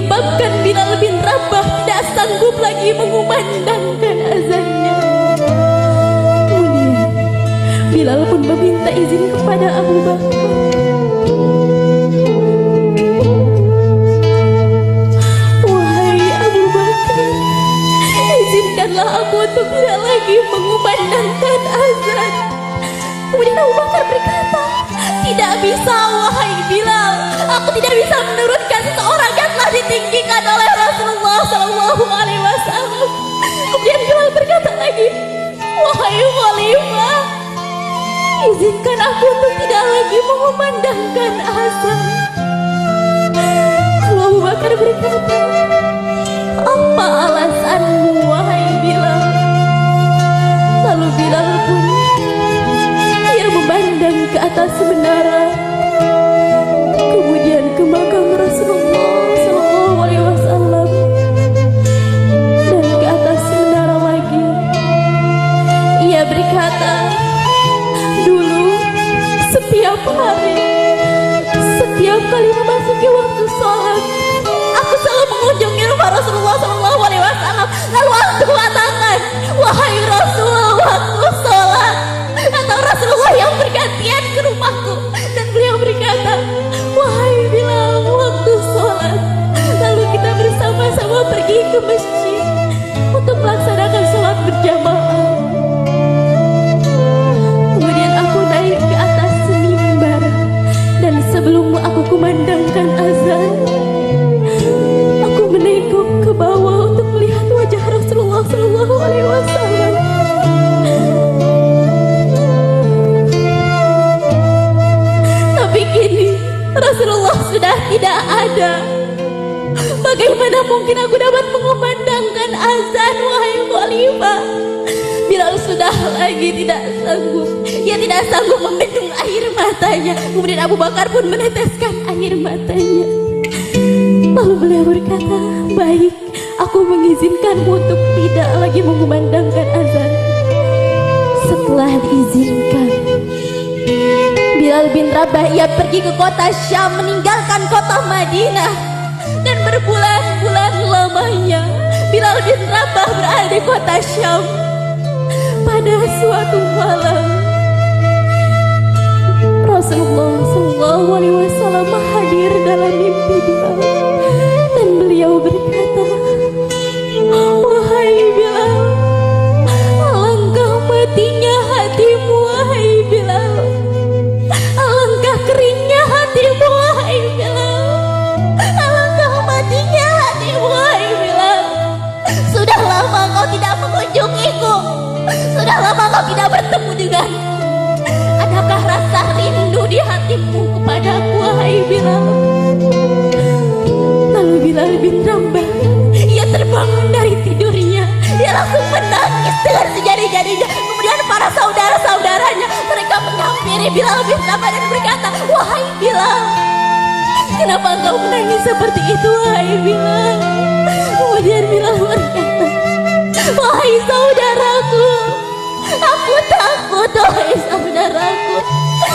menyebabkan Bilal bin Rabah tidak sanggup lagi mengumandangkan azannya. Kemudian Bilal pun meminta izin kepada Abu Bakar. Wahai Abu Bakar, izinkanlah aku untuk tidak lagi mengumandangkan azan. Kemudian Abu Bakar berkata, tidak bisa wahai Bilal, aku tidak bisa menurunkan seseorang yang telah ditinggikan oleh Rasulullah SAW. Kemudian Bilal berkata lagi, wahai Khalifah, izinkan aku untuk tidak lagi mengumandangkan azan. Lalu Abu Bakar berkata, apa alasanmu wahai Bilal? Lalu Bilal pun ia memandang ke atas menara, kemudian ke makam Rasulullah SAW, dan ke atas menara lagi. Ia berkata, dulu setiap hari, setiap kali memasuki waktu sholat, aku selalu mengunjungi rumah Rasulullah SAW. Lalu aku mengatakan, wahai Rasulullah, waktu sholat. Atau Rasulullah yang bergantian ke rumahku, dan beliau berkata, wahai Bilal, waktu sholat. Lalu kita bersama-sama pergi ke masjid untuk melaksanakan sholat berjamaah. Kemudian aku naik ke atas mimbar, dan sebelum aku kumandangkan azan, aku menengok ke bawah untuk melihat wajah Rasulullah SAW. Tapi kini Rasulullah sudah tidak ada. Bagaimana mungkin aku dapat mengumandangkan azan wahai Khalifah? Bilal sudah lagi tidak sanggup. Ia tidak sanggup membendung air matanya. Kemudian Abu Bakar pun meneteskan air matanya. Lalu beliau berkata, baik, aku mengizinkanmu untuk tidak lagi mengumandangkan azan. Setelah diizinkan, Bilal bin Rabah ia pergi ke kota Syam, meninggalkan kota Madinah. Dan berbulan-bulan lamanya Bilal bin Rabah berada di kota Syam. Pada suatu malam, Rasulullah SAW hadir dalam mimpi Bilal, dan beliau berkata, wahai Bilal, alangkah matinya hatimu wahai Bilal, alangkah keringnya hatimu wahai Bilal, alangkah matinya hatimu wahai Bilal. Sudah lama kau tidak mengunjungiku, sudah lama kau tidak bertemu denganku. Adakah rasa rindu di hatimu kepadaku wahai Bilal? Lalu Bilal bin Rabah ia terbangun dari tidurnya. Dia langsung menangis dengan sejadi-jadinya. Kemudian para saudara-saudaranya mereka menghampiri Bilal bin Rabah dan berkata, wahai Bilal, kenapa engkau menangis seperti itu wahai Bilal? Kemudian Bilal berkata, wahai saudaraku, aku takut wahai saudaraku.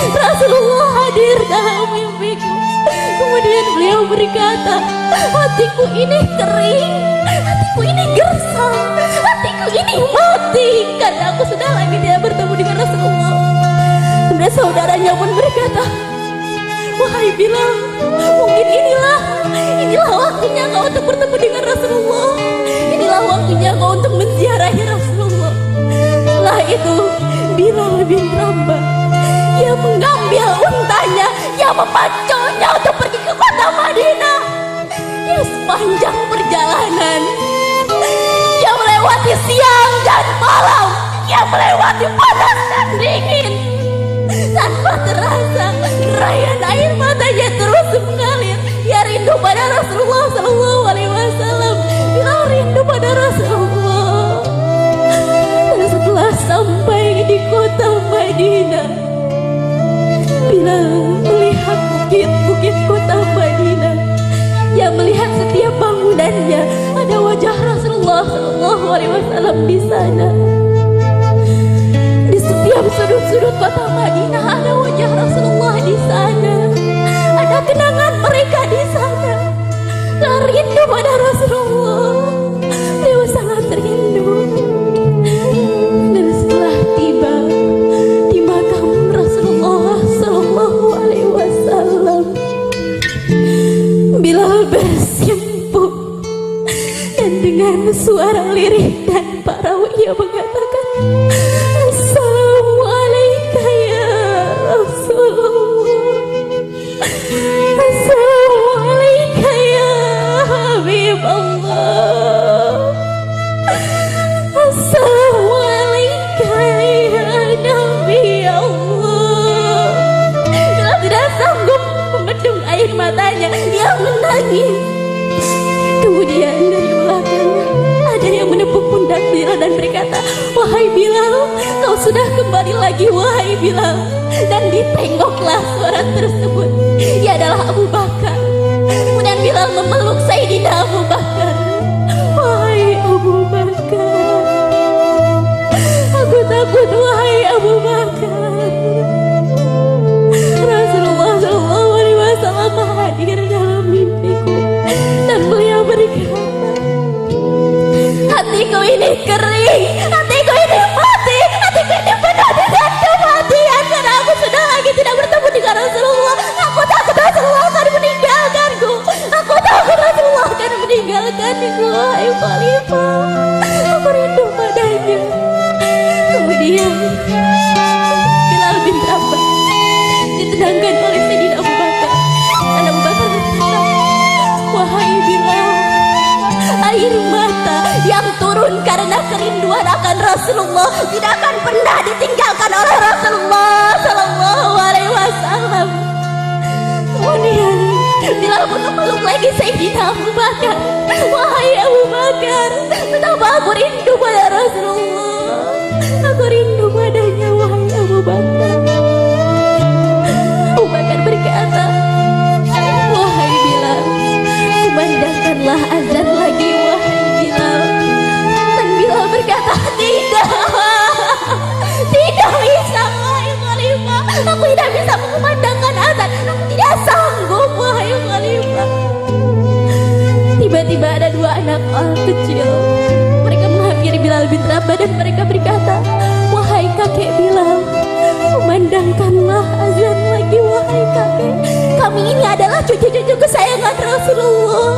Rasulullah hadir dalam mimpiku. Kemudian beliau berkata, hatiku ini kering, hatiku ini gersang, hatiku ini mati, karena aku sudah lagi tidak bertemu dengan Rasulullah. Kemudian saudaranya pun berkata, wahai Bilal, mungkin inilah waktunya kau untuk bertemu dengan Rasulullah. Inilah waktunya kau untuk menziarahi Rasulullah. Setelah itu Bilal bin Rabah ia mengambil untanya, ia memacunya untuk pergi ke kota Madinah. Ia sepanjang perjalanan ia melewati siang dan malam, ia melewati panas dan dingin. Tanpa terasa rayan air matanya terus mengalir. Ia rindu pada Rasulullah SAW. Bilal rindu pada Rasulullah. Dan setelah sampai di kota Madinah, Bilal melihat bukit-bukit kota Madinah. Ia melihat setiap bangunannya ada wajah Rasulullah SAW di sana. Di setiap sudut-sudut kota Madinah ada wajah Rasulullah di sana. Ada kenangan mereka di sana. Dan rindu dengan suara lirih dan parau ia mengatakan, Assalamualaikum ya Rasulullah, Assalamualaikum ya Habib Allah, Assalamualaikum ya Nabi Allah. Bila tidak sanggup membendung air matanya, dia menangis. Kemudian dari belakang ada yang menepuk pundak Bilal dan berkata, wahai Bilal, kau sudah kembali lagi, wahai Bilal. Dan ditengoklah suara tersebut, ia adalah Abu Bakar. Kemudian Bilal memeluk Sayyidina Abu Bakar. Wahai Abu Bakar, aku takut wahai Abu Bakar. Rasulullah SAW hadir dalam mimpiku dan beliau berkata, hatiku ini kering, hatiku ini mati, hatiku ini penuh dengan kematian karena aku sudah lagi tidak bertemu dengan Rasulullah. Aku takut Rasulullah akan meninggalkanku, aku takut Rasulullah akan meninggalkanku. Ayo Khalifah, aku rindu padanya. Kemudian Bilal bin Rabah ditendangkan oleh Sayyidina Abu Bakar dan Abu Bakar berkata, wahai Bilal, air mata yang turun karena kerinduan akan Rasulullah tidak akan pernah ditinggalkan oleh Rasulullah Sallallahu Alaihi Wasallam. Kemudian Bilal pun memeluk lagi Sayyidina Abu Bakar. Wahai Abu Bakar, betapa aku rindu pada Rasulullah, aku rindu padanya wahai Abu Bakar. Abu Bakar berkata, wahai Bilal, kumandangkanlah azan lagi wahai Bilal. Dan Bilal berkata, tidak bisa wahai Khalifah, aku tidak bisa mengumandangkan azan, aku tidak sanggup wahai Khalifah. Tiba-tiba ada dua anak kecil, mereka menghampiri Bilal bin Rabah dan mereka berkata, wahai kakek Bilal, kumandangkanlah azan lagi wahai kakek. Kami ini adalah cucu-cucu kesayangan Rasulullah,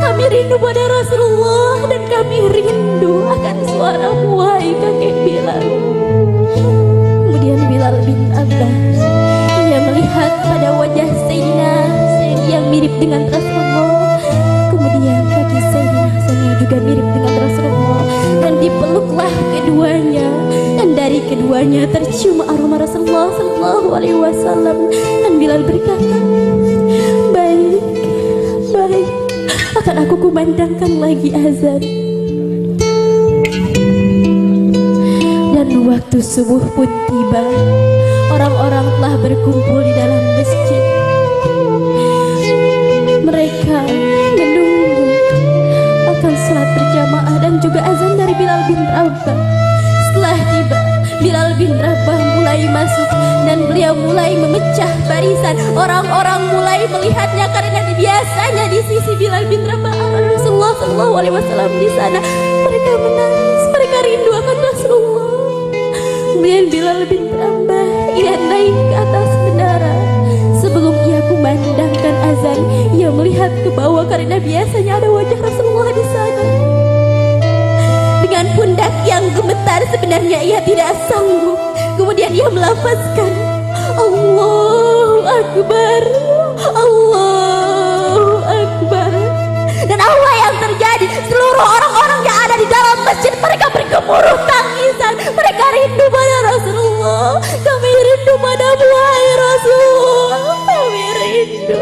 kami rindu pada Rasulullah dan kami rindu akan suaramu wahai kakek Bilal. Kemudian Bilal bin Abbas, ia melihat pada wajah Sayyidina Hasan yang mirip dengan Rasulullah, kemudian kaki Sayyidina Hasan yang juga mirip dengan Rasulullah, dan dipeluklah keduanya, dan dari keduanya tercium aroma Rasulullah Sallallahu Alaihi Wasallam. Dan Bilal berkata, baik, baik, akan aku kumandangkan lagi azan. Dan waktu subuh pun tiba, orang-orang telah berkumpul di dalam masjid. Mereka menunggu akan salat berjamaah dan juga azan dari Bilal bin Rabah. Setelah tiba, Bilal bin Rabah mulai masuk dan beliau mulai memecah barisan. Orang-orang mulai melihatnya karena biasanya di sisi Bilal bin Rabah Rasulullah Sallallahu Alaihi Wasallam di sana. Mereka menangis, mereka rindu akan Rasulullah. Kemudian Bilal bin Rabah ia naik ke atas menara. Sebelum ia kumandangkan azan, ia melihat ke bawah karena biasanya ada wajah Rasulullah di sana. Dengan pundak yang gemetar, sebenarnya ia tidak sanggup. Kemudian ia melafazkan, Allahu Akbar, Allahu Akbar. Dan apa yang terjadi? Seluruh orang-orang yang ada di dalam masjid, mereka bergemuruh tangisan. Mereka rindu pada Rasulullah. Kami rindu padamu wahai Rasul, kami rindu.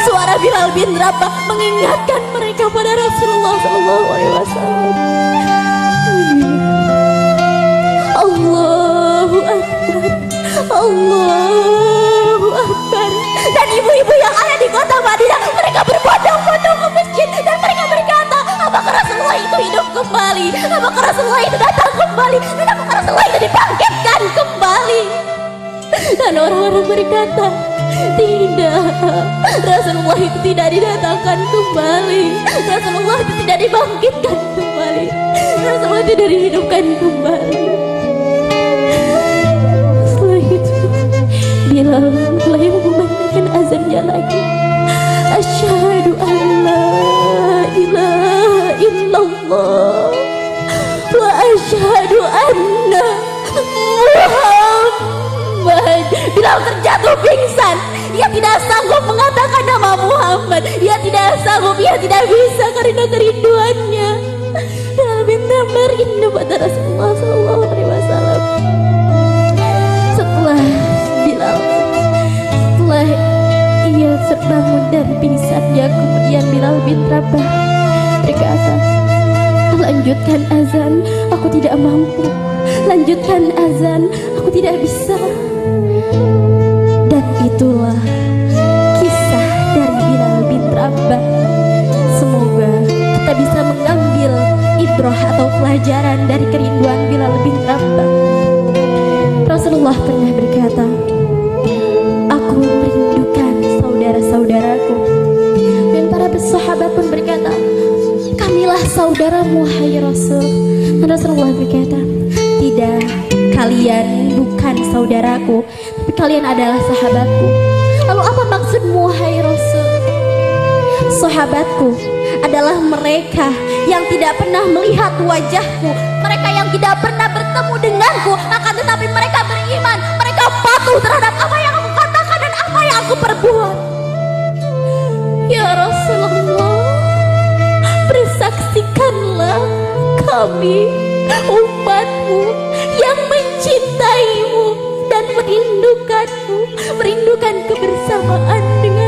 Suara Bilal bin Rabah mengingatkan mereka pada Rasulullah Sallallahu Alaihi Wasallam. Allahu Akbar, Allahu Akbar. Dan ibu-ibu yang ada di kota Madinah, mereka berbondong-bondong ke masjid dan mereka berkata, apakah Rasulullah itu hidup kembali? Apakah Rasulullah itu datang kembali? Dan apakah Rasulullah itu dibangkitkan kembali? Dan orang-orang berkata, tidak, Rasulullah itu tidak didatangkan kembali, Rasulullah itu tidak dibangkitkan kembali, Rasulullah itu tidak dihidupkan kembali. Setelah itu Bilal mulai mengumandangkan azannya lagi. Asyhadu an la ilaha Bilal terjatuh pingsan. Ia tidak sanggup mengatakan nama Muhammad. Ia tidak sanggup, ia tidak bisa karena kerinduannya. Bilal bin Rabah rindu pada Rasulullah SAW. Setelah ia terbangun dan pingsannya, kemudian Bilal bin Rabah berkata, lanjutkan azan, aku tidak mampu. Lanjutkan azan, aku tidak bisa. Dan itulah kisah dari Bilal bin Rabah. Semoga kita bisa mengambil ibrah atau pelajaran dari kerinduan Bilal bin Rabah. Rasulullah pernah berkata, aku merindukan saudara-saudaraku. Dan para sahabat pun berkata, kamilah saudaramu hai Rasul. Dan Rasulullah berkata, tidak, kalian bukan saudaraku, tapi kalian adalah sahabatku. Lalu apa maksudmu hai Rasul? Sahabatku adalah mereka yang tidak pernah melihat wajahku, mereka yang tidak pernah bertemu denganku, akan tetapi mereka beriman, mereka patuh terhadap apa yang aku katakan dan apa yang aku perbuat. Ya Rasulullah, bersaksikanlah kami umatmu yang mencintaimu dan merindukanmu, merindukan kebersamaan dengan